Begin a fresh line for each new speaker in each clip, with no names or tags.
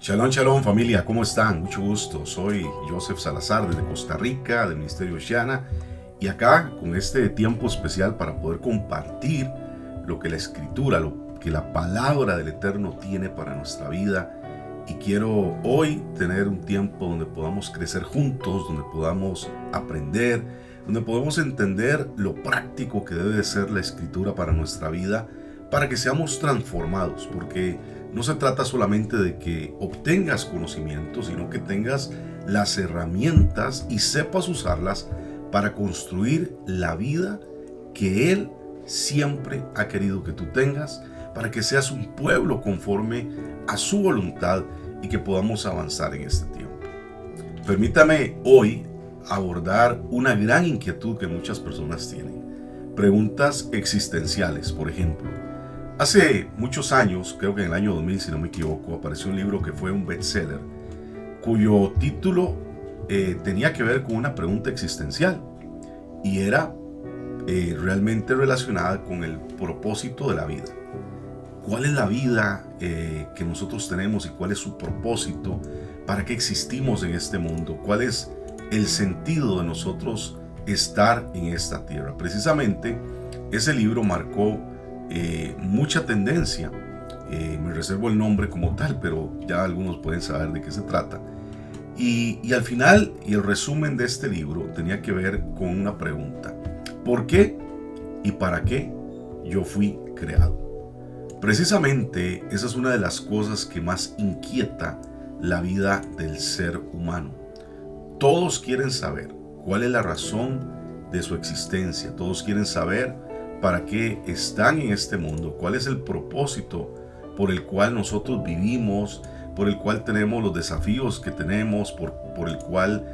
Shalom, shalom familia, ¿cómo están? Mucho gusto, soy Joseph Salazar desde Costa Rica, del Ministerio Oceana, y acá con este tiempo especial para poder compartir lo que la Escritura, lo que la Palabra del Eterno tiene para nuestra vida. Y quiero hoy tener un tiempo donde podamos crecer juntos, donde podamos aprender, donde podamos entender lo práctico que debe de ser la Escritura para nuestra vida, para que seamos transformados, porque no se trata solamente de que obtengas conocimiento, sino que tengas las herramientas y sepas usarlas para construir la vida que Él siempre ha querido que tú tengas, para que seas un pueblo conforme a su voluntad y que podamos avanzar en este tiempo. Permítame hoy abordar una gran inquietud que muchas personas tienen. Preguntas existenciales, por ejemplo. Hace muchos años, creo que en el año 2000, si no me equivoco, apareció un libro que fue un bestseller, cuyo título tenía que ver con una pregunta existencial y era realmente relacionada con el propósito de la vida. ¿Cuál es la vida que nosotros tenemos y cuál es su propósito? ¿Para qué existimos en este mundo? ¿Cuál es el sentido de nosotros estar en esta tierra? Precisamente ese libro marcó mucha tendencia. Me reservo el nombre como tal, pero ya algunos pueden saber de qué se trata. Y al final, y el resumen de este libro tenía que ver con una pregunta: ¿por qué y para qué yo fui creado? Precisamente esa es una de las cosas que más inquieta la vida del ser humano. Todos quieren saber cuál es la razón de su existencia. Todos quieren saber para qué están en este mundo, cuál es el propósito por el cual nosotros vivimos, por el cual tenemos los desafíos que tenemos, por el cual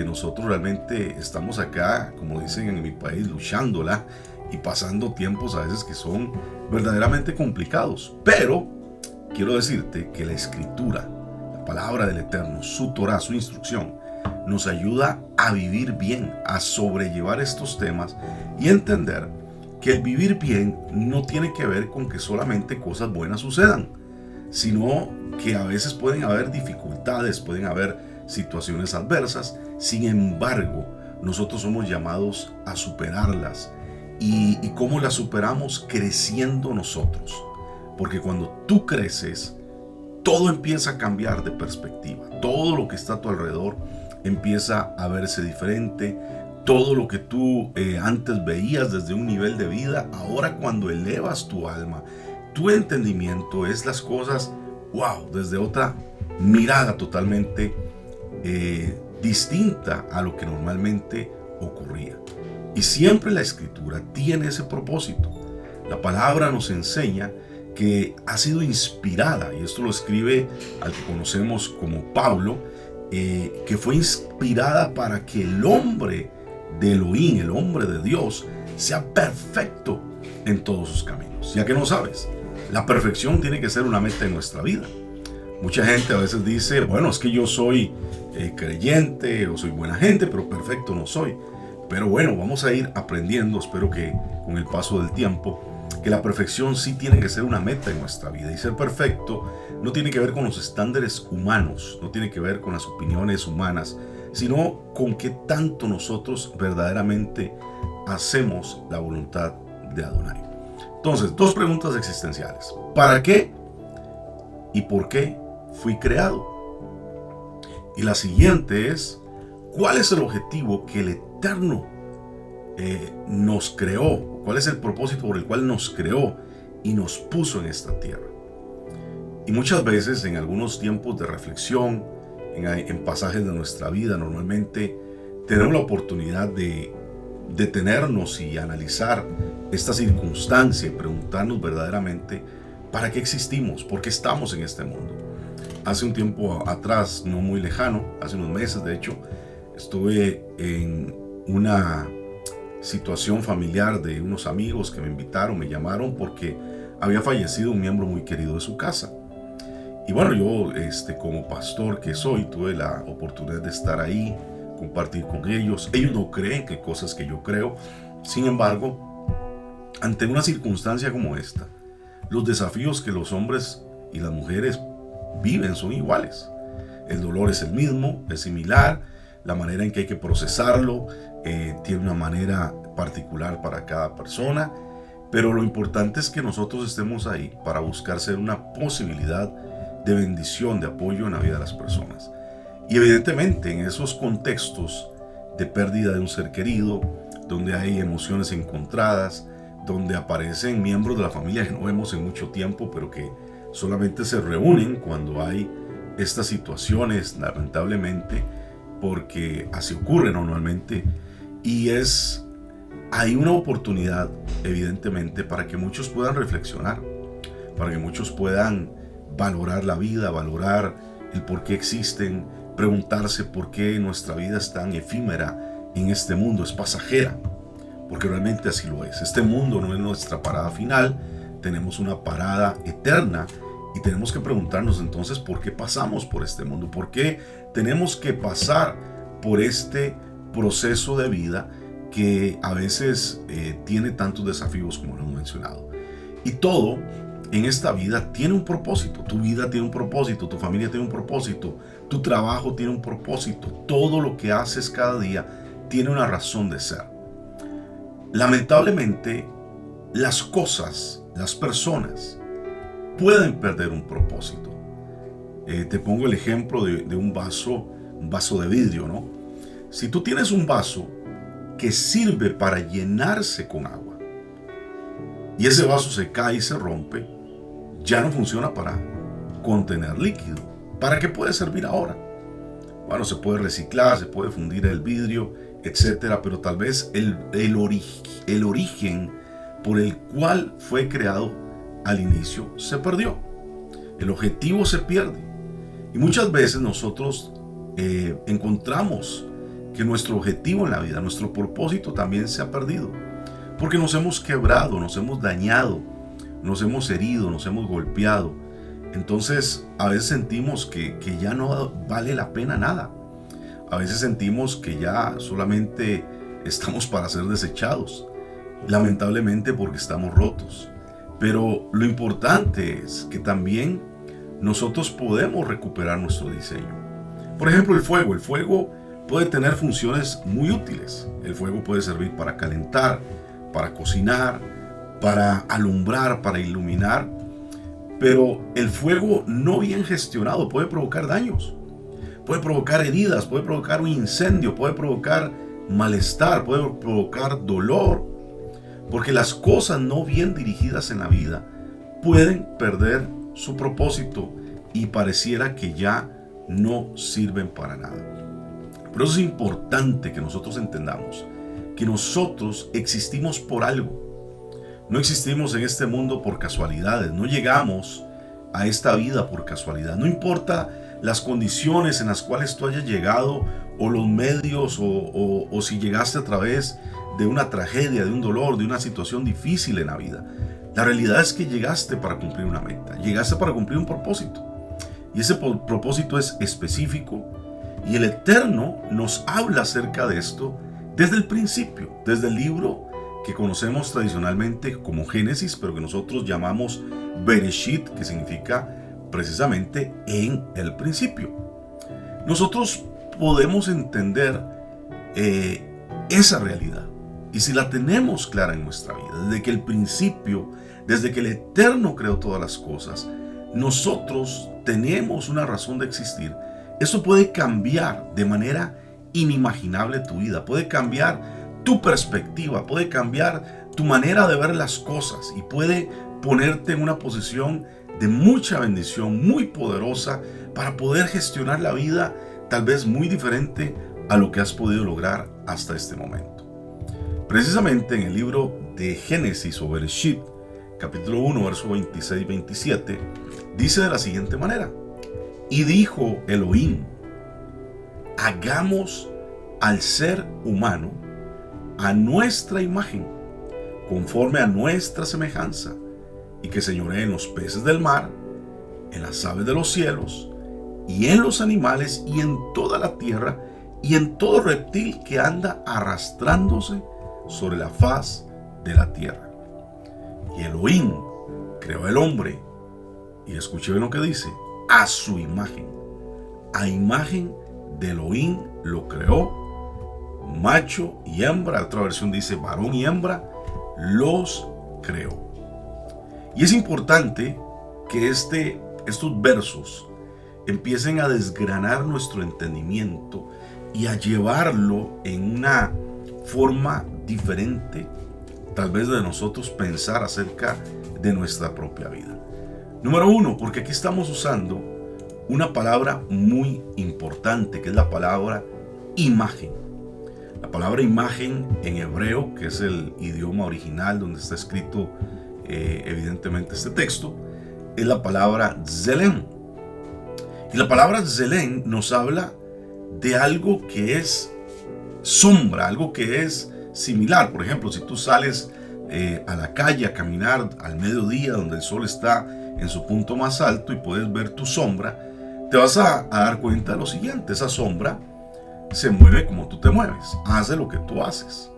nosotros realmente estamos acá, como dicen en mi país, luchándola y pasando tiempos a veces que son verdaderamente complicados. Pero quiero decirte que la Escritura, la palabra del Eterno, su Torah, su instrucción, nos ayuda a vivir bien, a sobrellevar estos temas y entender que el vivir bien no tiene que ver con que solamente cosas buenas sucedan, sino que a veces pueden haber dificultades, pueden haber situaciones adversas. Sin embargo, nosotros somos llamados a superarlas. ¿Y cómo las superamos? Creciendo nosotros. Porque cuando tú creces, todo empieza a cambiar de perspectiva. Todo lo que está a tu alrededor empieza a verse diferente. Todo lo que tú antes veías desde un nivel de vida, ahora cuando elevas tu alma, tu entendimiento, es las cosas, wow, desde otra mirada totalmente distinta a lo que normalmente ocurría. Y siempre la Escritura tiene ese propósito. La palabra nos enseña que ha sido inspirada, y esto lo escribe al que conocemos como Pablo, que fue inspirada para que el hombre de Elohim, el hombre de Dios, sea perfecto en todos sus caminos. Ya que no sabes, la perfección tiene que ser una meta en nuestra vida. Mucha gente a veces dice, bueno, es que yo soy creyente o soy buena gente, pero perfecto no soy. Pero bueno, vamos a ir aprendiendo, espero que con el paso del tiempo, que la perfección sí tiene que ser una meta en nuestra vida. Y ser perfecto no tiene que ver con los estándares humanos, no tiene que ver con las opiniones humanas, sino con qué tanto nosotros verdaderamente hacemos la voluntad de Adonai. Entonces, dos preguntas existenciales: ¿para qué y por qué fui creado? Y la siguiente es: ¿cuál es el objetivo que el Eterno nos creó? ¿Cuál es el propósito por el cual nos creó y nos puso en esta tierra? Y muchas veces, en algunos tiempos de reflexión, en pasajes de nuestra vida, normalmente tenemos la oportunidad de detenernos y analizar esta circunstancia y preguntarnos verdaderamente para qué existimos, por qué estamos en este mundo. Hace un tiempo atrás, no muy lejano, hace unos meses de hecho, estuve en una situación familiar de unos amigos que me invitaron, me llamaron porque había fallecido un miembro muy querido de su casa. Y bueno, yo como pastor que soy, tuve la oportunidad de estar ahí, compartir con ellos. Ellos no creen que cosas que yo creo. Sin embargo, ante una circunstancia como esta, los desafíos que los hombres y las mujeres viven son iguales. El dolor es el mismo, es similar, la manera en que hay que procesarlo tiene una manera particular para cada persona, pero lo importante es que nosotros estemos ahí para buscar ser una posibilidad de bendición, de apoyo en la vida de las personas. Y evidentemente en esos contextos de pérdida de un ser querido, donde hay emociones encontradas, donde aparecen miembros de la familia que no vemos en mucho tiempo, pero que solamente se reúnen cuando hay estas situaciones, lamentablemente, porque así ocurre normalmente, y hay una oportunidad, evidentemente, para que muchos puedan reflexionar, para que muchos puedan valorar la vida, valorar el por qué existen, preguntarse por qué nuestra vida es tan efímera en este mundo, es pasajera, porque realmente así lo es. Este mundo no es nuestra parada final, tenemos una parada eterna y tenemos que preguntarnos entonces por qué pasamos por este mundo, por qué tenemos que pasar por este proceso de vida que a veces tiene tantos desafíos como lo hemos mencionado. Y todo en esta vida tiene un propósito. Tu vida tiene un propósito, tu familia tiene un propósito, tu trabajo tiene un propósito. Todo lo que haces cada día tiene una razón de ser. Lamentablemente, las cosas, las personas pueden perder un propósito. Te pongo el ejemplo de un vaso de vidrio, ¿no? Si tú tienes un vaso que sirve para llenarse con agua y ese vaso se cae y se rompe, ya no funciona para contener líquido. ¿Para qué puede servir ahora? Bueno, se puede reciclar, se puede fundir el vidrio, etcétera, pero tal vez el origen por el cual fue creado al inicio se perdió. El objetivo se pierde. Y muchas veces nosotros encontramos que nuestro objetivo en la vida, nuestro propósito también se ha perdido. Porque nos hemos quebrado, nos hemos dañado, nos hemos herido, nos hemos golpeado. Entonces a veces sentimos que ya no vale la pena nada. A veces sentimos que ya solamente estamos para ser desechados. Lamentablemente porque estamos rotos. Pero lo importante es que también nosotros podemos recuperar nuestro diseño. Por ejemplo, el fuego puede tener funciones muy útiles. El fuego puede servir para calentar, para cocinar, para alumbrar, para iluminar. Pero el fuego no bien gestionado puede provocar daños. Puede provocar heridas, puede provocar un incendio, puede provocar malestar, puede provocar dolor. Porque las cosas no bien dirigidas en la vida pueden perder su propósito y pareciera que ya no sirven para nada. Por eso es importante que nosotros entendamos que nosotros existimos por algo. No existimos en este mundo por casualidades, no llegamos a esta vida por casualidad. No importa las condiciones en las cuales tú hayas llegado o los medios o si llegaste a través de una tragedia, de un dolor, de una situación difícil en la vida. La realidad es que llegaste para cumplir una meta, llegaste para cumplir un propósito. Y ese propósito es específico y el Eterno nos habla acerca de esto desde el principio, desde el libro que conocemos tradicionalmente como Génesis, pero que nosotros llamamos Bereshit, que significa precisamente en el principio. Nosotros podemos entender esa realidad. Y si la tenemos clara en nuestra vida, desde que el principio, desde que el Eterno creó todas las cosas, nosotros tenemos una razón de existir. Eso puede cambiar de manera inimaginable tu vida, puede cambiar tu perspectiva, puede cambiar tu manera de ver las cosas y puede ponerte en una posición de mucha bendición, muy poderosa, para poder gestionar la vida tal vez muy diferente a lo que has podido lograr hasta este momento. Precisamente en el libro de Génesis o Bereshit, capítulo 1, verso 26-27, dice de la siguiente manera: y dijo Elohim, hagamos al ser humano a nuestra imagen, conforme a nuestra semejanza, y que señoree en los peces del mar, en las aves de los cielos, y en los animales, y en toda la tierra, y en todo reptil que anda arrastrándose sobre la faz de la tierra. Y Elohim creó el hombre, y escuché lo que dice, a su imagen. A imagen de Elohim lo creó, macho y hembra. Otra versión dice varón y hembra los creó. Y es importante que estos versos empiecen a desgranar nuestro entendimiento y a llevarlo en una forma diferente, tal vez de nosotros pensar acerca de nuestra propia vida. Número uno, porque aquí estamos usando una palabra muy importante, que es la palabra imagen. La palabra imagen en hebreo, que es el idioma original donde está escrito evidentemente este texto, es la palabra zelem. Y la palabra zelem nos habla de algo que es sombra, algo que es similar. Por ejemplo, si tú sales a la calle a caminar al mediodía donde el sol está en su punto más alto y puedes ver tu sombra, te vas a dar cuenta de lo siguiente: esa sombra se mueve como tú te mueves, hace lo que tú haces,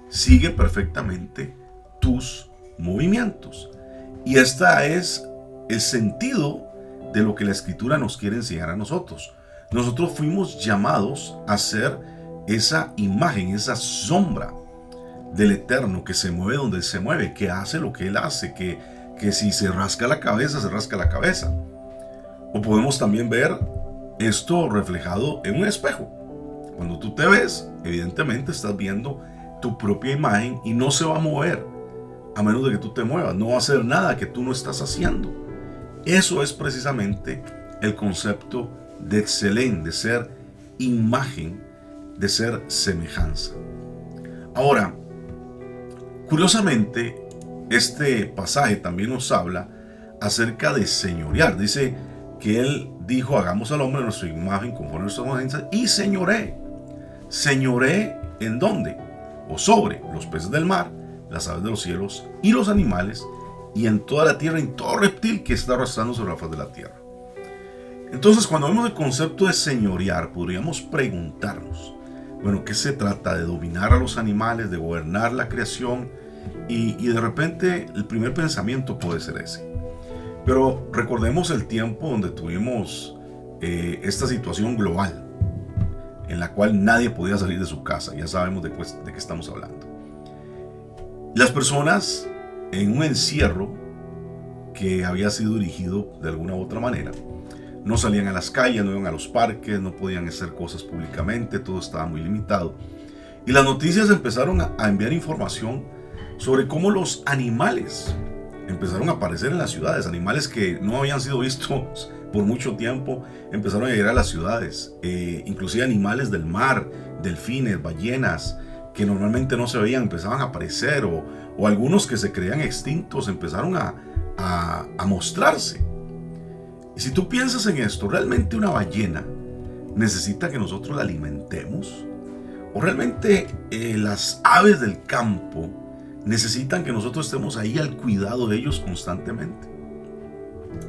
sigue perfectamente tus movimientos. Y este es el sentido de lo que la Escritura nos quiere enseñar a nosotros. Nosotros fuimos llamados a ser esa imagen, esa sombra del Eterno, que se mueve donde Él se mueve, que hace lo que Él hace, que si se rasca la cabeza, se rasca la cabeza. O podemos también ver esto reflejado en un espejo. Cuando tú te ves, evidentemente estás viendo tu propia imagen y no se va a mover a menos de que tú te muevas. No va a hacer nada que tú no estás haciendo. Eso es precisamente el concepto de excelente, de ser imagen, de ser semejanza. Ahora, curiosamente, este pasaje también nos habla acerca de señorear. Dice que Él dijo: hagamos al hombre nuestra imagen conforme a nuestra semejanza, y señoré. ¿Señoré en dónde? O sobre los peces del mar, las aves de los cielos y los animales, y en toda la tierra, en todo reptil que está arrastrando sobre la faz de la tierra. Entonces, cuando vemos el concepto de señorear, podríamos preguntarnos, bueno, ¿qué se trata? ¿De dominar a los animales, de gobernar la creación? Y de repente el primer pensamiento puede ser ese. Pero recordemos el tiempo donde tuvimos esta situación global, en la cual nadie podía salir de su casa. Ya sabemos de qué estamos hablando. Las personas en un encierro que había sido dirigido de alguna u otra manera, no salían a las calles, no iban a los parques, no podían hacer cosas públicamente, todo estaba muy limitado. Y las noticias empezaron a enviar información sobre cómo los animales empezaron a aparecer en las ciudades. Animales que no habían sido vistos por mucho tiempo empezaron a llegar a las ciudades. Inclusive animales del mar, delfines, ballenas, que normalmente no se veían, empezaban a aparecer, o algunos que se creían extintos empezaron a mostrarse. Y si tú piensas en esto, ¿realmente una ballena necesita que nosotros la alimentemos? ¿O realmente las aves del campo necesitan que nosotros estemos ahí al cuidado de ellos constantemente?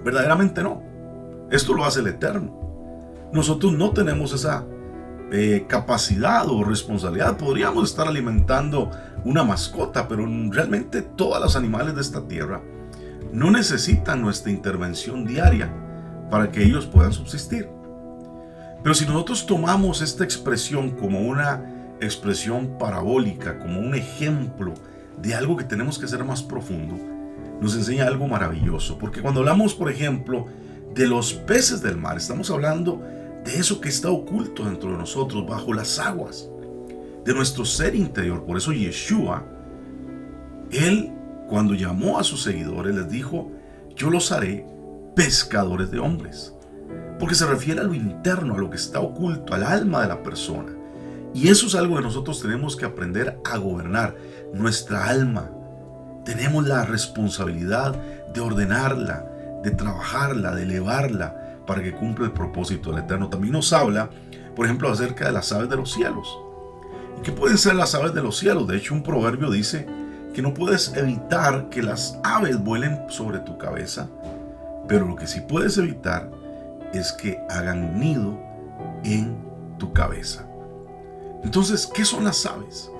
Verdaderamente no. Esto lo hace el Eterno. Nosotros no tenemos esa capacidad o responsabilidad. Podríamos estar alimentando una mascota, pero realmente todos los animales de esta tierra no necesitan nuestra intervención diaria para que ellos puedan subsistir. Pero si nosotros tomamos esta expresión como una expresión parabólica, como un ejemplo de algo que tenemos que hacer más profundo, nos enseña algo maravilloso. Porque cuando hablamos, por ejemplo, de los peces del mar, estamos hablando de eso que está oculto dentro de nosotros, bajo las aguas, de nuestro ser interior. Por eso Yeshua, Él, cuando llamó a sus seguidores, les dijo: yo los haré pescadores de hombres. Porque se refiere a lo interno, a lo que está oculto, al alma de la persona. Y eso es algo que nosotros tenemos que aprender a gobernar. Nuestra alma. Tenemos la responsabilidad de ordenarla, de trabajarla, de elevarla para que cumpla el propósito del Eterno. También nos habla, por ejemplo, acerca de las aves de los cielos. ¿Y qué pueden ser las aves de los cielos? De hecho, un proverbio dice que no puedes evitar que las aves vuelen sobre tu cabeza, pero lo que sí puedes evitar es que hagan nido en tu cabeza. Entonces, ¿qué son las aves?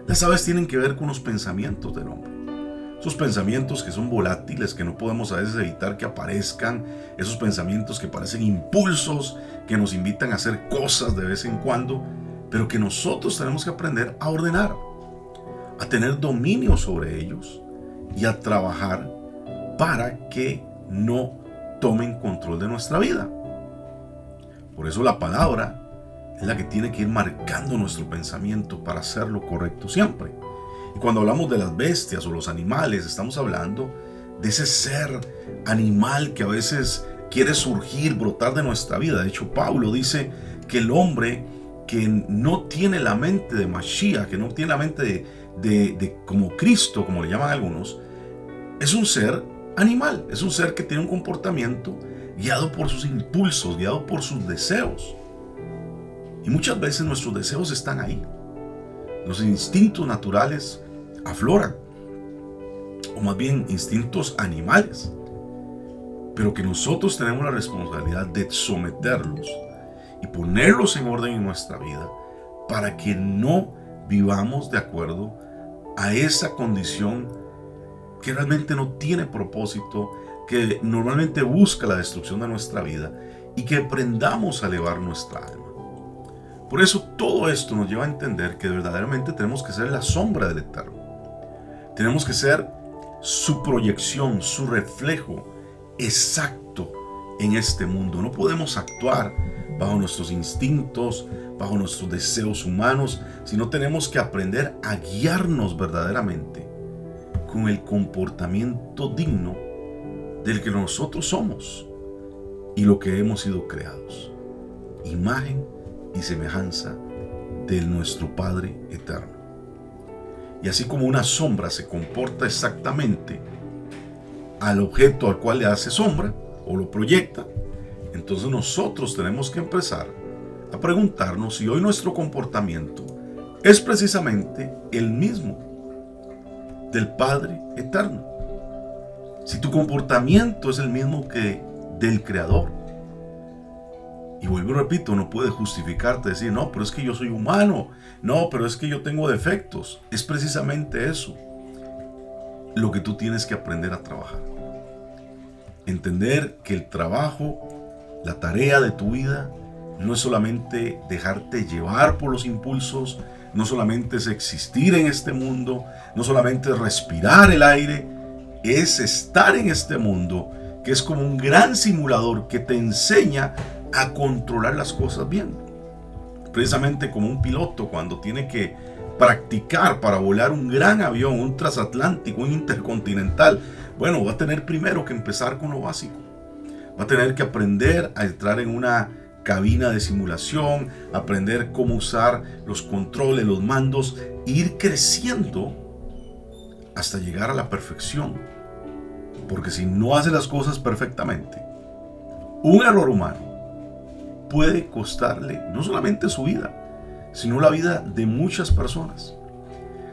Las aves tienen que ver con los pensamientos del hombre. Esos pensamientos que son volátiles, que no podemos a veces evitar que aparezcan, esos pensamientos que parecen impulsos, que nos invitan a hacer cosas de vez en cuando, pero que nosotros tenemos que aprender a ordenar, a tener dominio sobre ellos y a trabajar para que no tomen control de nuestra vida. Por eso la palabra es la que tiene que ir marcando nuestro pensamiento para hacer lo correcto siempre. Y cuando hablamos de las bestias o los animales, estamos hablando de ese ser animal que a veces quiere surgir, brotar de nuestra vida. De hecho, Pablo dice que el hombre que no tiene la mente de Mashiach, que no tiene la mente de como Cristo, como le llaman algunos, es un ser animal, es un ser que tiene un comportamiento guiado por sus impulsos, guiado por sus deseos. Y muchas veces nuestros deseos están ahí. Los instintos naturales afloran, o más bien instintos animales, pero que nosotros tenemos la responsabilidad de someterlos y ponerlos en orden en nuestra vida para que no vivamos de acuerdo a esa condición que realmente no tiene propósito, que normalmente busca la destrucción de nuestra vida, y que aprendamos a elevar nuestra alma. Por eso todo esto nos lleva a entender que verdaderamente tenemos que ser la sombra del Eterno. Tenemos que ser su proyección, su reflejo exacto en este mundo. No podemos actuar bajo nuestros instintos, bajo nuestros deseos humanos, sino tenemos que aprender a guiarnos verdaderamente con el comportamiento digno del que nosotros somos y lo que hemos sido creados. Imagen y semejanza de nuestro Padre eterno. Y así como una sombra se comporta exactamente al objeto al cual le hace sombra o lo proyecta, entonces nosotros tenemos que empezar a preguntarnos si hoy nuestro comportamiento es precisamente el mismo del Padre eterno. Si tu comportamiento es el mismo que del Creador. Y vuelvo y repito, no puedes justificarte, decir, no, pero es que yo soy humano, no, pero es que yo tengo defectos. Es precisamente eso lo que tú tienes que aprender a trabajar. Entender que el trabajo, la tarea de tu vida, no es solamente dejarte llevar por los impulsos, no solamente es existir en este mundo, no solamente es respirar el aire, es estar en este mundo, que es como un gran simulador que te enseña a controlar las cosas bien. Precisamente como un piloto cuando tiene que practicar para volar un gran avión, un transatlántico, un intercontinental, bueno, va a tener primero que empezar con lo básico. Va a tener que aprender a entrar en una cabina de simulación, aprender cómo usar los controles, los mandos, e ir creciendo hasta llegar a la perfección. Porque si no hace las cosas perfectamente, un error humano puede costarle no solamente su vida, sino la vida de muchas personas.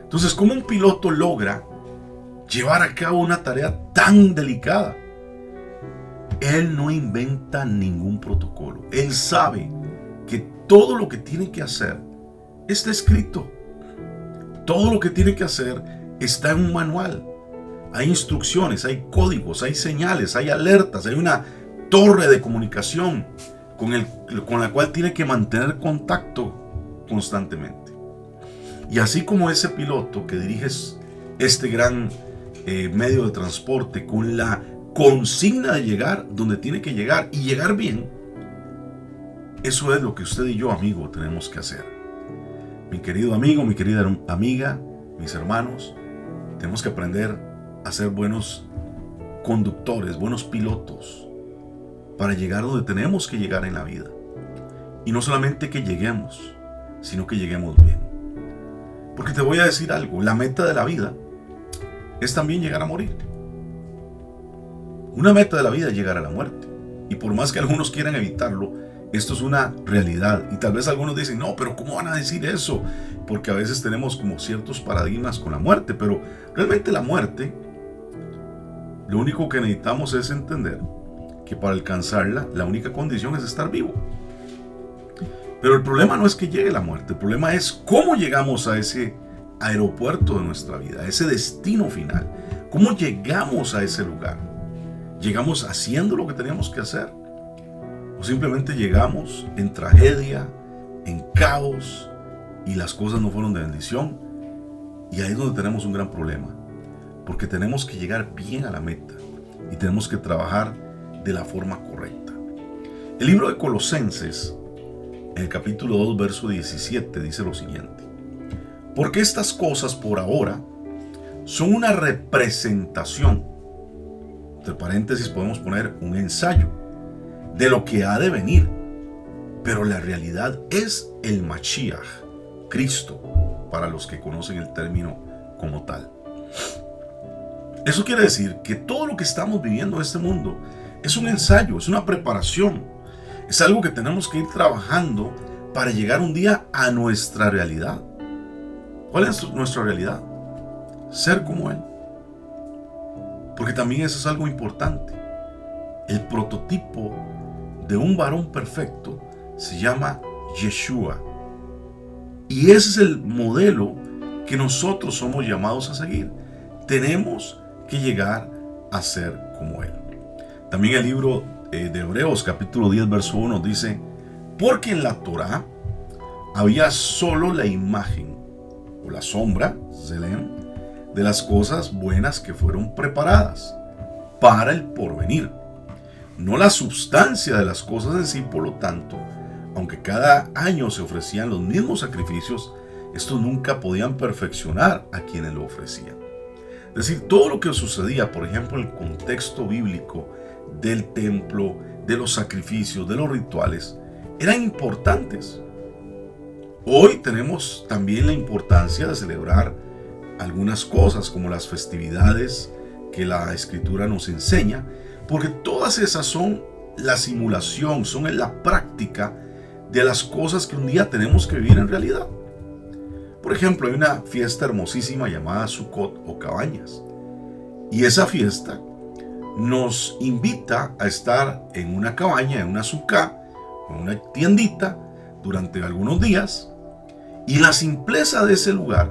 Entonces, ¿cómo un piloto logra llevar a cabo una tarea tan delicada? Él no inventa ningún protocolo. Él sabe que todo lo que tiene que hacer está escrito. Todo lo que tiene que hacer está en un manual. Hay instrucciones, hay códigos, hay señales, hay alertas, hay una torre de comunicación con la cual tiene que mantener contacto constantemente. Y así como ese piloto que dirige este gran medio de transporte con la consigna de llegar donde tiene que llegar y llegar bien, eso es lo que usted y yo, amigo, tenemos que hacer. Mi querido amigo, mi querida amiga, mis hermanos, tenemos que aprender a ser buenos conductores, buenos pilotos, para llegar donde tenemos que llegar en la vida. Y no solamente que lleguemos, sino que lleguemos bien. Porque te voy a decir algo, la meta de la vida es también llegar a morir. Una meta de la vida es llegar a la muerte. Y por más que algunos quieran evitarlo, esto es una realidad. Y tal vez algunos dicen, no, pero ¿cómo van a decir eso? Porque a veces tenemos como ciertos paradigmas con la muerte. Pero realmente la muerte, lo único que necesitamos es entender que para alcanzarla, la única condición es estar vivo. Pero el problema no es que llegue la muerte, el problema es cómo llegamos a ese aeropuerto de nuestra vida, a ese destino final. ¿Cómo llegamos a ese lugar? ¿Llegamos haciendo lo que teníamos que hacer? ¿O simplemente llegamos en tragedia, en caos, y las cosas no fueron de bendición? Y ahí es donde tenemos un gran problema, porque tenemos que llegar bien a la meta y tenemos que trabajar de la forma correcta. El libro de Colosenses, en el capítulo 2, verso 17, dice lo siguiente: porque estas cosas por ahora son una representación, entre paréntesis podemos poner un ensayo, de lo que ha de venir, pero la realidad es el Mashiach, Cristo, para los que conocen el término como tal. Eso quiere decir que todo lo que estamos viviendo en este mundo es un ensayo, es una preparación, es algo que tenemos que ir trabajando para llegar un día a nuestra realidad. ¿Cuál es nuestra realidad? Ser como Él. Porque también eso es algo importante. El prototipo de un varón perfecto se llama Yeshua. Y ese es el modelo que nosotros somos llamados a seguir. Tenemos que llegar a ser como Él. También el libro de Hebreos capítulo 10 verso 1 dice: porque en la Torá había solo la imagen o la sombra, Zelem, de las cosas buenas que fueron preparadas para el porvenir, no la sustancia de las cosas en sí. Por lo tanto, aunque cada año se ofrecían los mismos sacrificios, estos nunca podían perfeccionar a quienes lo ofrecían. Es decir, todo lo que sucedía, por ejemplo, en el contexto bíblico del templo, de los sacrificios, de los rituales, eran importantes. Hoy tenemos también la importancia de celebrar algunas cosas como las festividades que la Escritura nos enseña, porque todas esas son la simulación, son en la práctica de las cosas que un día tenemos que vivir en realidad. Por ejemplo, hay una fiesta hermosísima llamada Sukkot o cabañas, y esa fiesta nos invita a estar en una cabaña, en una sukkah, en una tiendita durante algunos días, y la simpleza de ese lugar,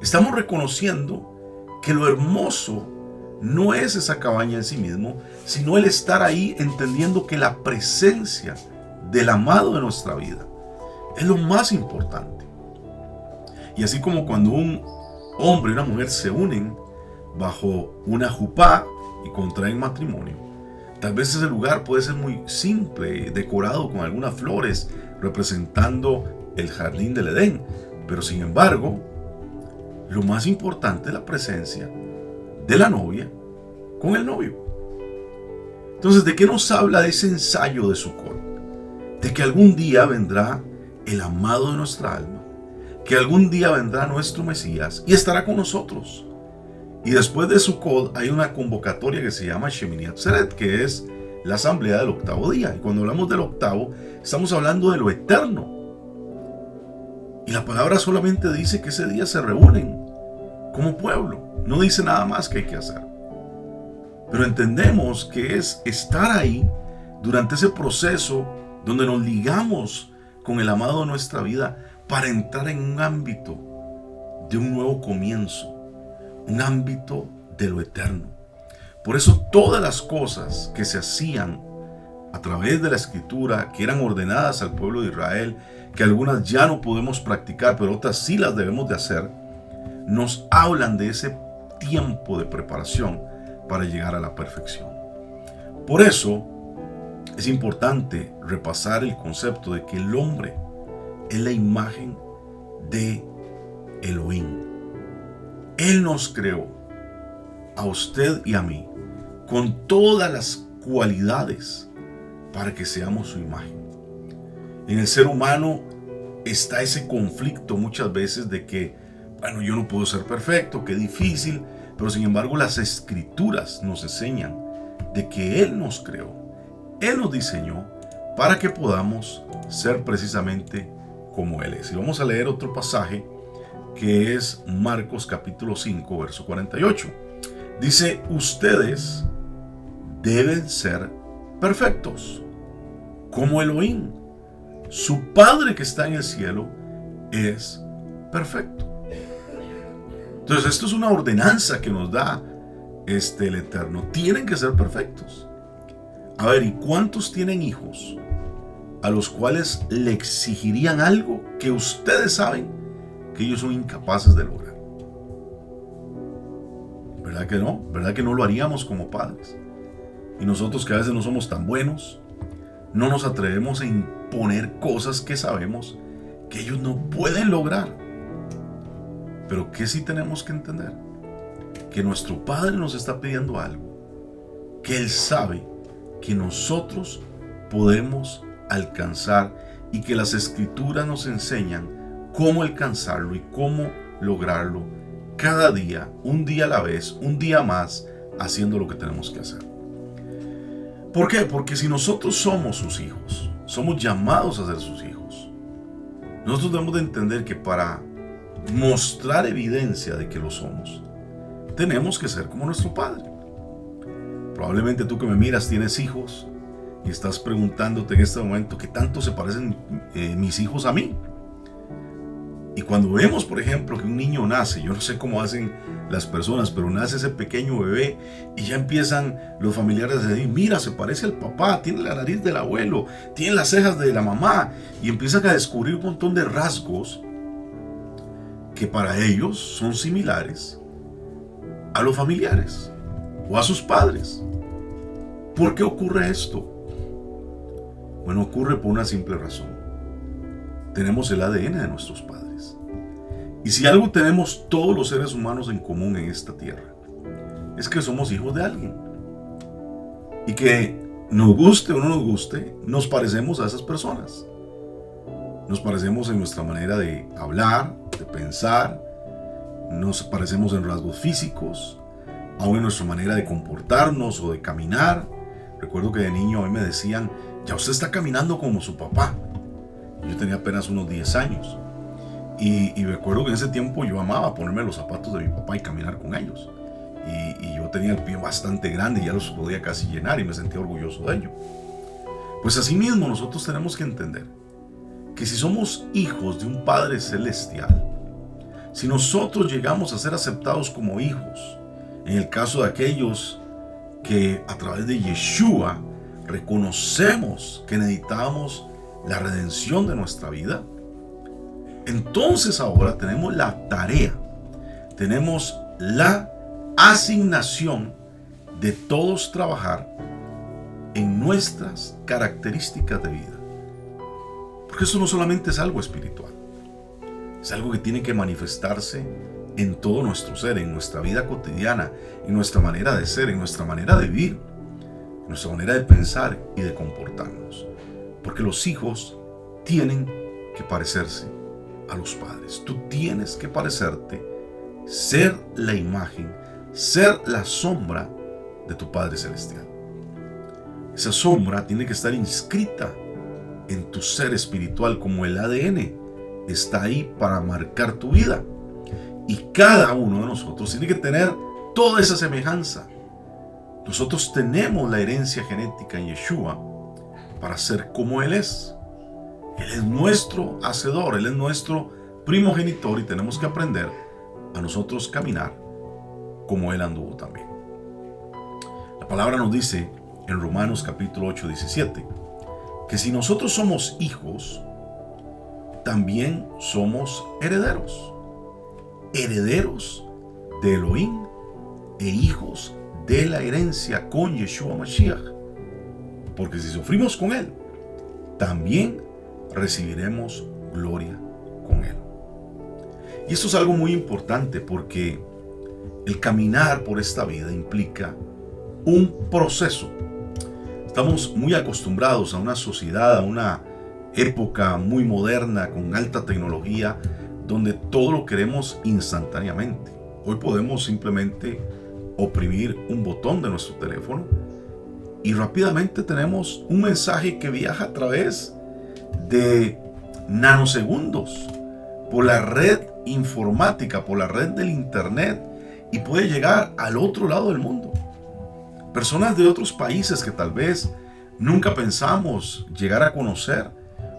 estamos reconociendo que lo hermoso no es esa cabaña en sí mismo, sino el estar ahí entendiendo que la presencia del amado de nuestra vida es lo más importante. Y así como cuando un hombre y una mujer se unen bajo una jupá y contraen matrimonio, tal vez ese lugar puede ser muy simple, decorado con algunas flores representando el jardín del Edén, pero sin embargo, lo más importante es la presencia de la novia con el novio. Entonces, ¿de qué nos habla ese ensayo de Sukkot? De que algún día vendrá el amado de nuestra alma, que algún día vendrá nuestro Mesías y estará con nosotros. Y después de Sukkot hay una convocatoria que se llama Shemini Atzeret, que es la asamblea del octavo día. Y cuando hablamos del octavo, estamos hablando de lo eterno. Y la palabra solamente dice que ese día se reúnen como pueblo. No dice nada más que hay que hacer. Pero entendemos que es estar ahí durante ese proceso donde nos ligamos con el amado de nuestra vida para entrar en un ámbito de un nuevo comienzo, un ámbito de lo eterno. Por eso todas las cosas que se hacían a través de la Escritura, que eran ordenadas al pueblo de Israel, que algunas ya no podemos practicar, pero otras sí las debemos de hacer, nos hablan de ese tiempo de preparación para llegar a la perfección. Por eso es importante repasar el concepto de que el hombre es la imagen de Elohim. Él nos creó, a usted y a mí, con todas las cualidades para que seamos su imagen. En el ser humano está ese conflicto muchas veces de que, bueno, yo no puedo ser perfecto, qué difícil, pero sin embargo las Escrituras nos enseñan de que Él nos creó, Él nos diseñó para que podamos ser precisamente como Él es. Y vamos a leer otro pasaje que es Marcos capítulo 5, verso 48. Dice: ustedes deben ser perfectos, como Elohim, su Padre que está en el cielo, es perfecto. Entonces esto es una ordenanza que nos da el Eterno, tienen que ser perfectos. A ver, ¿y cuántos tienen hijos a los cuales le exigirían algo que ustedes saben que ellos son incapaces de lograr? ¿Verdad que no? ¿Verdad que no lo haríamos como padres? Y nosotros, que a veces no somos tan buenos, no nos atrevemos a imponer cosas que sabemos que ellos no pueden lograr. Pero ¿qué sí tenemos que entender? Que nuestro Padre nos está pidiendo algo que Él sabe que nosotros podemos alcanzar, y que las Escrituras nos enseñan cómo alcanzarlo y cómo lograrlo cada día, un día a la vez, un día más, haciendo lo que tenemos que hacer. ¿Por qué? Porque si nosotros somos sus hijos, somos llamados a ser sus hijos, nosotros debemos de entender que para mostrar evidencia de que lo somos, tenemos que ser como nuestro Padre. Probablemente tú que me miras tienes hijos y estás preguntándote en este momento qué tanto se parecen mis hijos a mí. Y cuando vemos, por ejemplo, que un niño nace, yo no sé cómo hacen las personas, pero nace ese pequeño bebé y ya empiezan los familiares a decir: mira, se parece al papá, tiene la nariz del abuelo, tiene las cejas de la mamá, y empiezan a descubrir un montón de rasgos que para ellos son similares a los familiares o a sus padres. ¿Por qué ocurre esto? Bueno, ocurre por una simple razón. Tenemos el ADN de nuestros padres. Y si algo tenemos todos los seres humanos en común en esta tierra, es que somos hijos de alguien. Y que nos guste o no nos guste, nos parecemos a esas personas. Nos parecemos en nuestra manera de hablar, de pensar, nos parecemos en rasgos físicos, aún en nuestra manera de comportarnos o de caminar. Recuerdo que de niño a mí me decían: ya usted está caminando como su papá. Yo tenía apenas unos 10 años. Y recuerdo que en ese tiempo yo amaba ponerme los zapatos de mi papá y caminar con ellos. Y yo tenía el pie bastante grande y ya los podía casi llenar y me sentía orgulloso de ello. Pues así mismo nosotros tenemos que entender que si somos hijos de un Padre Celestial, si nosotros llegamos a ser aceptados como hijos, en el caso de aquellos que a través de Yeshua reconocemos que necesitamos la redención de nuestra vida, entonces ahora tenemos la tarea, tenemos la asignación de todos trabajar en nuestras características de vida. Porque eso no solamente es algo espiritual, es algo que tiene que manifestarse en todo nuestro ser, en nuestra vida cotidiana, en nuestra manera de ser, en nuestra manera de vivir, en nuestra manera de pensar y de comportarnos. Porque los hijos tienen que parecerse a los padres. Tú tienes que parecerte, ser la imagen, ser la sombra de tu Padre Celestial. Esa sombra tiene que estar inscrita en tu ser espiritual, como el ADN está ahí para marcar tu vida. Y cada uno de nosotros tiene que tener toda esa semejanza. Nosotros tenemos la herencia genética en Yeshua para ser como Él es. Él es nuestro hacedor, Él es nuestro primogenitor, y tenemos que aprender a nosotros caminar como Él anduvo también. La palabra nos dice en Romanos capítulo 8, 17, que si nosotros somos hijos, también somos herederos. Herederos de Elohim e hijos de la herencia con Yeshua Mashiach. Porque si sufrimos con Él, también recibiremos gloria con Él. Y esto es algo muy importante, porque el caminar por esta vida implica un proceso. Estamos muy acostumbrados a una sociedad, a una época muy moderna con alta tecnología, donde todo lo queremos instantáneamente. Hoy podemos simplemente oprimir un botón de nuestro teléfono y rápidamente tenemos un mensaje que viaja a través de nanosegundos por la red informática, por la red del internet, y puede llegar al otro lado del mundo. Personas de otros países que tal vez nunca pensamos llegar a conocer,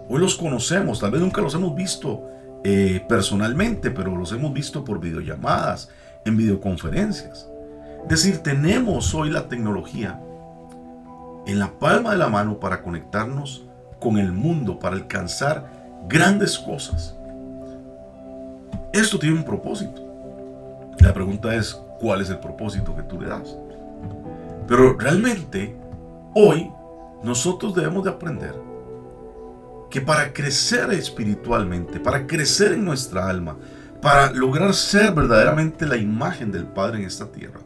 hoy los conocemos, tal vez nunca los hemos visto personalmente, pero los hemos visto por videollamadas, en videoconferencias. Es decir, tenemos hoy la tecnología en la palma de la mano para conectarnos con el mundo, para alcanzar grandes cosas. Esto tiene un propósito. La pregunta es, ¿cuál es el propósito que tú le das? Pero realmente, hoy, nosotros debemos de aprender que para crecer espiritualmente, para crecer en nuestra alma, para lograr ser verdaderamente la imagen del Padre en esta tierra,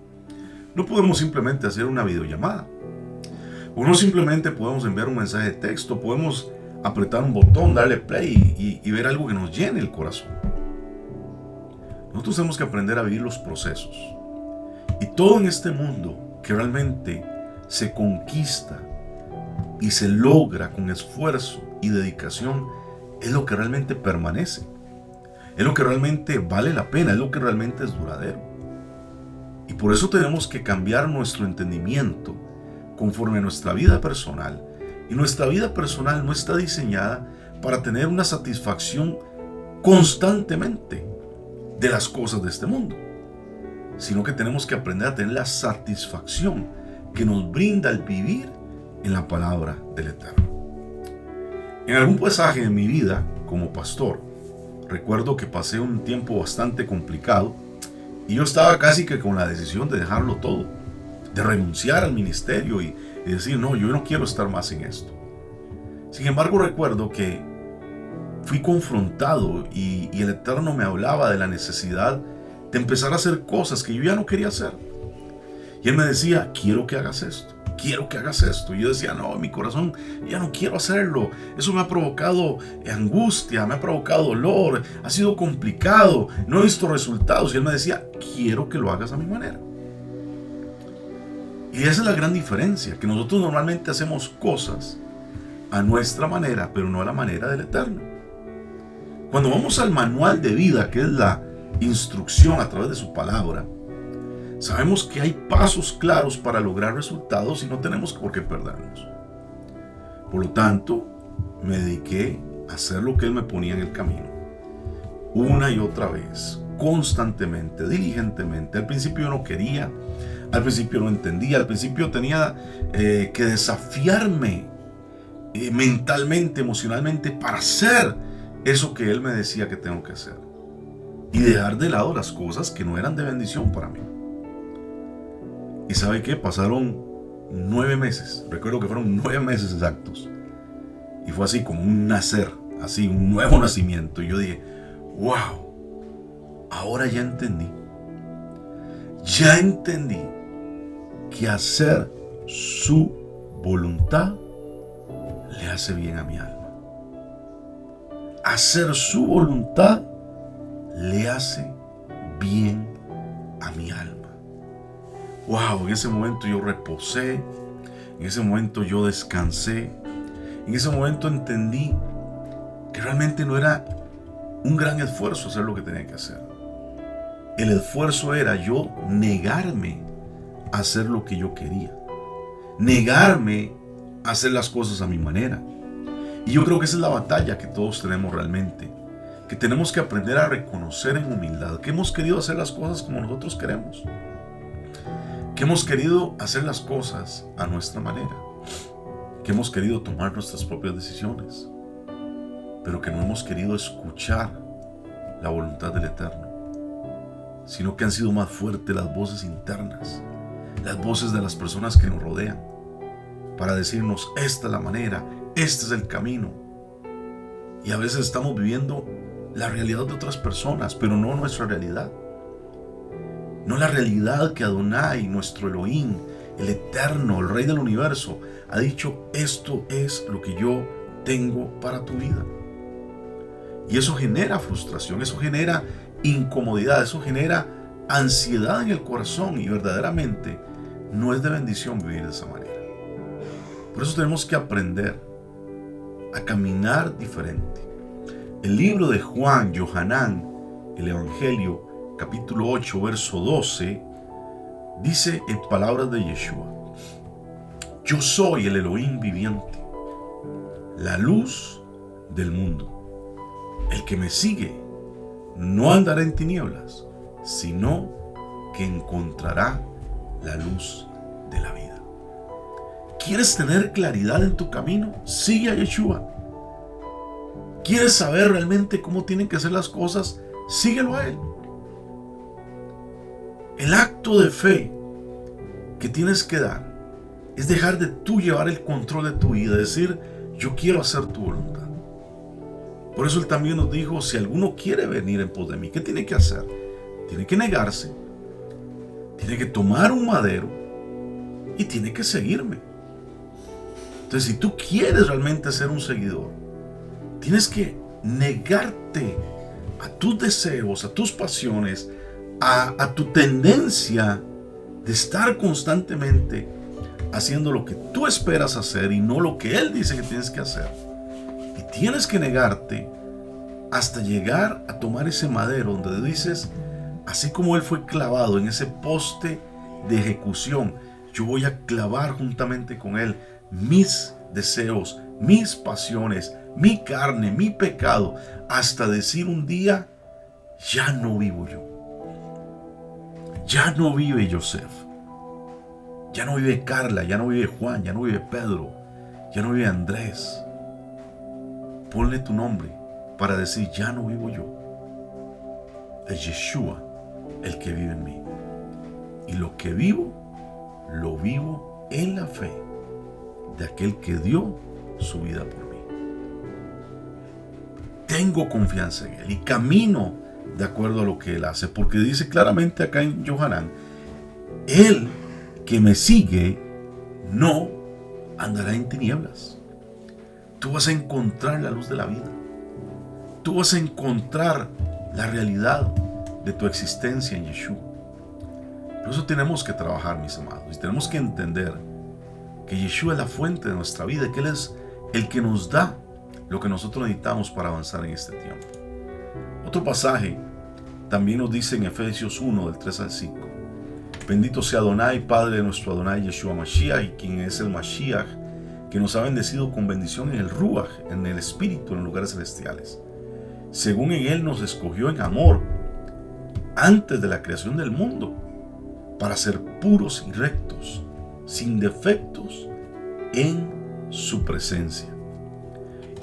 no podemos simplemente hacer una videollamada. O no simplemente podemos enviar un mensaje de texto, podemos apretar un botón, darle play y ver algo que nos llene el corazón. Nosotros tenemos que aprender a vivir los procesos. Y todo en este mundo que realmente se conquista y se logra con esfuerzo y dedicación es lo que realmente permanece. Es lo que realmente vale la pena, es lo que realmente es duradero. Y por eso tenemos que cambiar nuestro entendimiento conforme a nuestra vida personal. Y nuestra vida personal no está diseñada para tener una satisfacción constantemente de las cosas de este mundo, sino que tenemos que aprender a tener la satisfacción que nos brinda el vivir en la palabra del Eterno. En algún pasaje de mi vida como pastor, recuerdo que pasé un tiempo bastante complicado y yo estaba casi que con la decisión de dejarlo todo, de renunciar al ministerio y decir, no, yo no quiero estar más en esto. Sin embargo, recuerdo que fui confrontado y el Eterno me hablaba de la necesidad de empezar a hacer cosas que yo ya no quería hacer. Y Él me decía, quiero que hagas esto, quiero que hagas esto. Y yo decía, no, en mi corazón ya no quiero hacerlo. Eso me ha provocado angustia, me ha provocado dolor, ha sido complicado, no he visto resultados. Y Él me decía, quiero que lo hagas a mi manera. Y esa es la gran diferencia, que nosotros normalmente hacemos cosas a nuestra manera, pero no a la manera del Eterno. Cuando vamos al manual de vida, que es la instrucción a través de su palabra, sabemos que hay pasos claros para lograr resultados y no tenemos por qué perdernos. Por lo tanto, me dediqué a hacer lo que Él me ponía en el camino, una y otra vez, constantemente, diligentemente. Al principio yo no quería, al principio no entendía, al principio tenía que desafiarme mentalmente, emocionalmente, para hacer eso que Él me decía que tengo que hacer y dejar de lado las cosas que no eran de bendición para mí. ¿Y sabe qué? Pasaron 9 meses, recuerdo que fueron 9 meses exactos, y fue así como un nacer, así un nuevo nacimiento. Y yo dije, wow, ahora ya entendí que hacer su voluntad le hace bien a mi alma. Hacer su voluntad le hace bien a mi alma. Wow, en ese momento yo reposé, en ese momento yo descansé, en ese momento entendí que realmente no era un gran esfuerzo hacer lo que tenía que hacer. El esfuerzo era yo negarme a hacer lo que yo quería, negarme a hacer las cosas a mi manera. Y yo creo que esa es la batalla que todos tenemos realmente, que tenemos que aprender a reconocer en humildad que hemos querido hacer las cosas como nosotros queremos, que hemos querido hacer las cosas a nuestra manera, que hemos querido tomar nuestras propias decisiones, pero que no hemos querido escuchar la voluntad del Eterno, sino que han sido más fuertes las voces internas, las voces de las personas que nos rodean, para decirnos, esta es la manera, este es el camino. Y a veces estamos viviendo la realidad de otras personas, pero no nuestra realidad. No la realidad que Adonai, nuestro Elohim, el Eterno, el Rey del Universo, ha dicho, esto es lo que yo tengo para tu vida. Y eso genera frustración, eso genera incomodidad, eso genera ansiedad en el corazón, y verdaderamente no es de bendición vivir de esa manera. Por eso tenemos que aprender a caminar diferente. El libro de Juan, Yohanan, el Evangelio, capítulo 8, verso 12, dice en palabras de Yeshua, yo soy el Elohim viviente, la luz del mundo. El que me sigue no andará en tinieblas, sino que encontrará la luz de la vida. ¿Quieres tener claridad en tu camino? Sigue a Yeshua. ¿Quieres saber realmente cómo tienen que ser las cosas? Síguelo a Él. El acto de fe que tienes que dar es dejar de tú llevar el control de tu vida, decir, yo quiero hacer tu voluntad. Por eso Él también nos dijo, si alguno quiere venir en pos de mí, ¿qué tiene que hacer? Tiene que negarse, tiene que tomar un madero y tiene que seguirme. Entonces, si tú quieres realmente ser un seguidor, tienes que negarte a tus deseos, a tus pasiones, a tu tendencia de estar constantemente haciendo lo que tú esperas hacer y no lo que Él dice que tienes que hacer. Y tienes que negarte hasta llegar a tomar ese madero donde dices, así como Él fue clavado en ese poste de ejecución, yo voy a clavar juntamente con Él mis deseos, mis pasiones, mi carne, mi pecado, hasta decir un día, ya no vivo yo. Ya no vive Joseph. Ya no vive Carla, ya no vive Juan, ya no vive Pedro, ya no vive Andrés. Ponle tu nombre para decir, ya no vivo yo. Es Yeshua el que vive en mí. Y lo que vivo, lo vivo en la fe de aquel que dio su vida por mí. Tengo confianza en Él y camino de acuerdo a lo que Él hace, porque dice claramente acá en Yohanan, Él que me sigue no andará en tinieblas. Tú vas a encontrar la luz de la vida. Tú vas a encontrar la realidad de tu existencia en Yeshua. Por eso tenemos que trabajar, mis amados, y tenemos que entender que Yeshua es la fuente de nuestra vida, que Él es el que nos da lo que nosotros necesitamos para avanzar en este tiempo. Otro pasaje también nos dice en Efesios 1, del 3 al 5. Bendito sea Adonai, Padre de nuestro Adonai Yeshua Mashiach, y quien es el Mashiach, que nos ha bendecido con bendición en el Ruach, en el Espíritu, en los lugares celestiales. Según en Él nos escogió en amor, antes de la creación del mundo, para ser puros y rectos, sin defectos, en su presencia.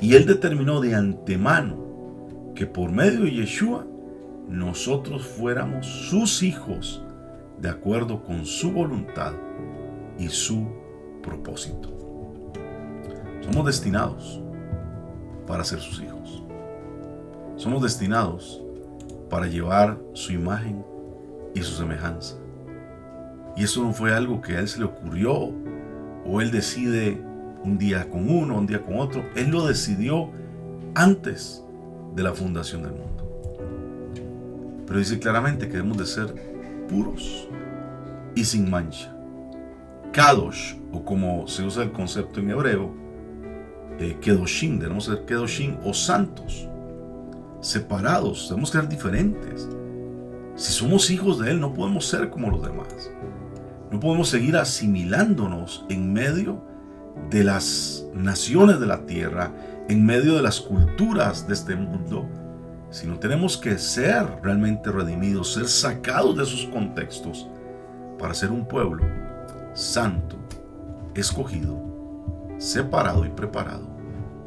Y Él determinó de antemano que por medio de Yeshua nosotros fuéramos sus hijos de acuerdo con su voluntad y su propósito. Somos destinados para ser sus hijos. Somos destinados para llevar su imagen y su semejanza. Y eso no fue algo que a Él se le ocurrió o Él decide un día con uno, un día con otro. Él lo decidió antes de la fundación del mundo. Pero dice claramente que debemos de ser puros y sin mancha. Kadosh, o como se usa el concepto en hebreo, Kedoshim, debemos ser Kedoshim o santos, separados, debemos ser diferentes. Si somos hijos de Él, no podemos ser como los demás. No podemos seguir asimilándonos en medio de las naciones de la tierra, en medio de las culturas de este mundo, sino tenemos que ser realmente redimidos, ser sacados de sus contextos para ser un pueblo santo, escogido, separado y preparado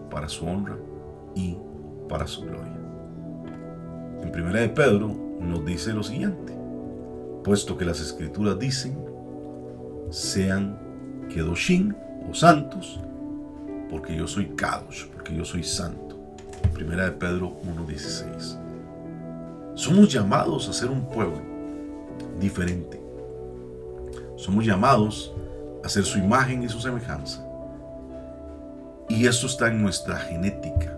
para su honra y para su gloria. En 1 de Pedro nos dice lo siguiente: puesto que las escrituras dicen, sean Kedoshim o santos, porque yo soy Kadosh, porque yo soy santo. 1 de Pedro 1:16. Somos llamados a ser un pueblo diferente. Somos llamados a ser su imagen y su semejanza. Y esto está en nuestra genética,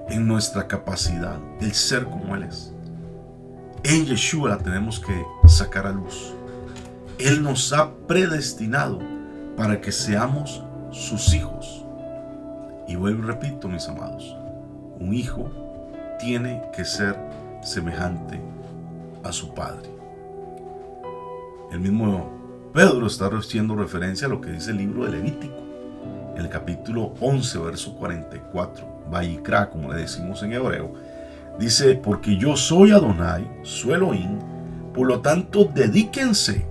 en nuestra capacidad, el ser como Él es. En Yeshua la tenemos que sacar a luz. Él nos ha predestinado para que seamos sus hijos. Y vuelvo y repito, mis amados, un hijo tiene que ser semejante a su padre. El mismo Pedro está haciendo referencia a lo que dice el libro de Levítico, en el capítulo 11, verso 44, Vayikra, como le decimos en hebreo. Dice, porque yo soy Adonai, su Elohim, por lo tanto dedíquense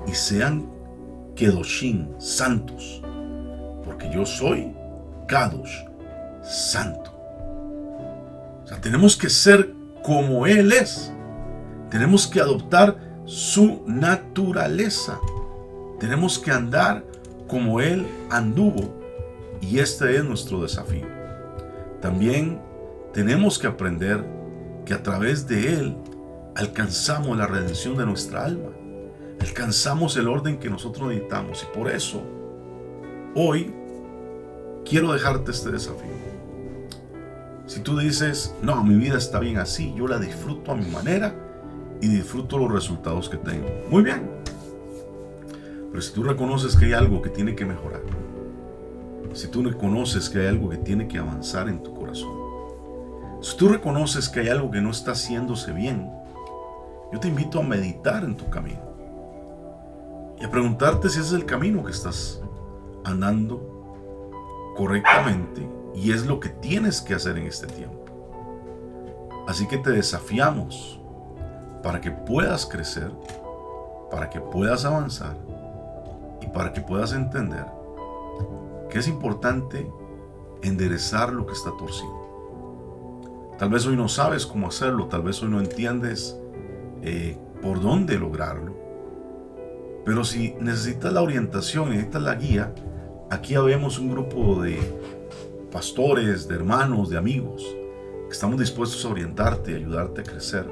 y sean Kedoshim, santos, porque yo soy Kadosh, santo. O sea, tenemos que ser como Él es. Tenemos que adoptar su naturaleza. Tenemos que andar como Él anduvo. Y este es nuestro desafío. También tenemos que aprender que a través de Él alcanzamos la redención de nuestra alma. Alcanzamos el orden que nosotros necesitamos. Y por eso, hoy, quiero dejarte este desafío. Si tú dices, no, mi vida está bien así, yo la disfruto a mi manera y disfruto los resultados que tengo. Muy bien. Pero si tú reconoces que hay algo que tiene que mejorar, si tú reconoces que hay algo que tiene que avanzar en tu corazón, si tú reconoces que hay algo que no está haciéndose bien, yo te invito a meditar en tu camino y a preguntarte si ese es el camino que estás andando correctamente y es lo que tienes que hacer en este tiempo. Así que te desafiamos para que puedas crecer, para que puedas avanzar y para que puedas entender que es importante enderezar lo que está torcido. Tal vez hoy no sabes cómo hacerlo, tal vez hoy no entiendes por dónde lograrlo, pero si necesitas la orientación, necesitas la guía, aquí habemos un grupo de pastores, de hermanos, de amigos que estamos dispuestos a orientarte y ayudarte a crecer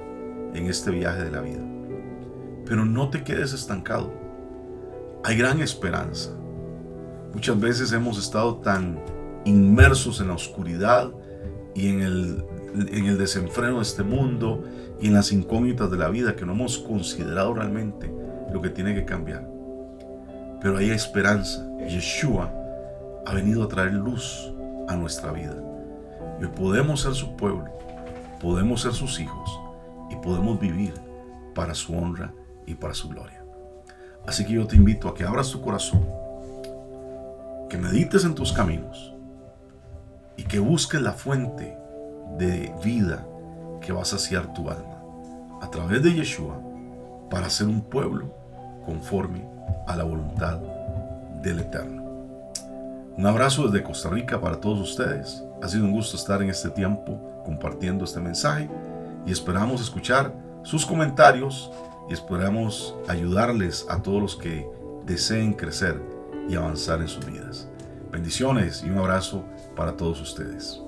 en este viaje de la vida. Pero no te quedes estancado. Hay gran esperanza. Muchas veces hemos estado tan inmersos en la oscuridad y en el desenfreno de este mundo y en las incógnitas de la vida que no hemos considerado realmente lo que tiene que cambiar. Pero hay esperanza. Yeshua ha venido a traer luz a nuestra vida. Y podemos ser su pueblo, podemos ser sus hijos y podemos vivir para su honra y para su gloria. Así que yo te invito a que abras tu corazón, que medites en tus caminos y que busques la fuente de vida que va a saciar tu alma a través de Yeshua para ser un pueblo conforme a la voluntad del Eterno. Un abrazo desde Costa Rica para todos ustedes. Ha sido un gusto estar en este tiempo compartiendo este mensaje y esperamos escuchar sus comentarios y esperamos ayudarles a todos los que deseen crecer y avanzar en sus vidas. Bendiciones y un abrazo para todos ustedes.